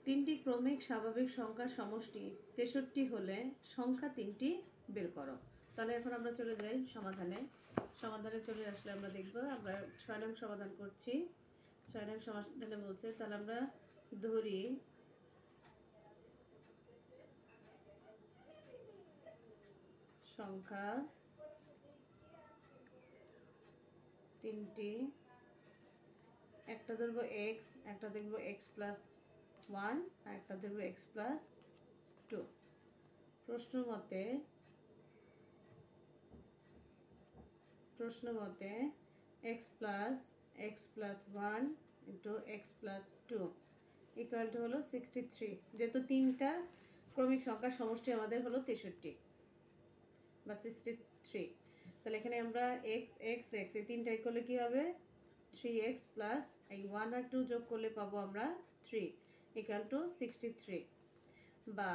তিনটি ক্রমিক স্বাভাবিক সংখ্যার সমষ্টি 63 হলে সংখ্যা তিনটি বের করো। তাহলে এখন আমরা চলে যাই সমাধানে চলে আসলে আমরা দেখব আমরা 6 নং সমাধান করছি। 6 নং সমাধানে বলছে, তাহলে আমরা ধরি সংখ্যা তিনটি, একটা ধরবো x, একটা দেখবো x প্লাস 1 আর একটা ধরবো x প্লাস 2। প্রশ্ন মতে x plus 1 into x plus 2 equal to হলো 63। যেহেতু তিনটা ক্রমিক সংখ্যার সমষ্টি আমাদের হলো 63 বা 63, তাহলে এখানে আমরা x x x এই তিনটাই করলে কি হবে 3x প্লাস এই 1 আর 2 যোগ করলে পাবো আমরা 3 ইকুয়াল টু 63, বা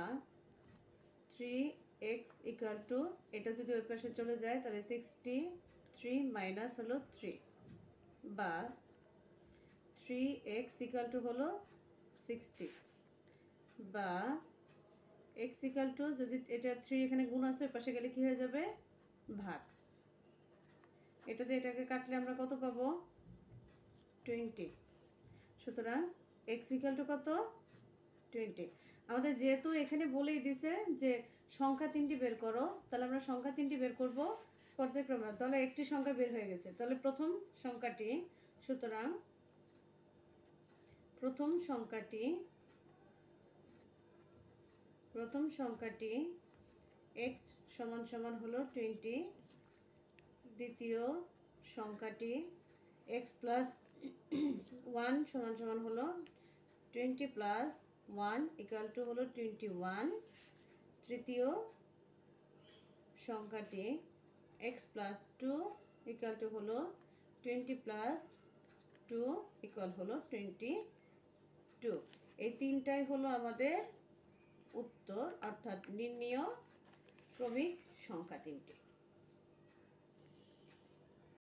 3x ইকুয়াল টু, এটা যদি ওই পাশে চলে যায় তাহলে 63 মাইনাস হলো 3, বা 3x ইকুয়াল টু হলো 60, বা x ইকুয়াল টু, যদি এটা 3 এখানে গুণ আসছে ওই পাশে গেলে কি হয়ে যাবে ভাগ, এটাতে এটাকে কাটলে আমরা কত পাবো 20। সুতরাং x ইকুয়াল টু কত 20। আমাদের যেহেতু এখানে বলেই দিছে যে সংখ্যা তিনটি বের করো, তাহলে আমরা সংখ্যা তিনটি বের করব পর্যায়ক্রমে। তাহলে একটি সংখ্যা বের হয়ে গেছে, তাহলে প্রথম সংখ্যাটি, সুতরাং প্রথম সংখ্যাটি x সমান সমান হলো 20, দ্বিতীয় সংখ্যাটি x প্লাস 1 সমান সমান হলো 20 প্লাস 1 ইকুয়াল টু হলো 21, তৃতীয় সংখ্যাটি x প্লাস 2 ইকুয়াল টু হলো 20 প্লাস 2 ইকুয়াল হলো 22। এই তিনটাই হলো আমাদের উত্তর, অর্থাৎ নির্ণেয় ক্রমিক সংখ্যা তিনটি।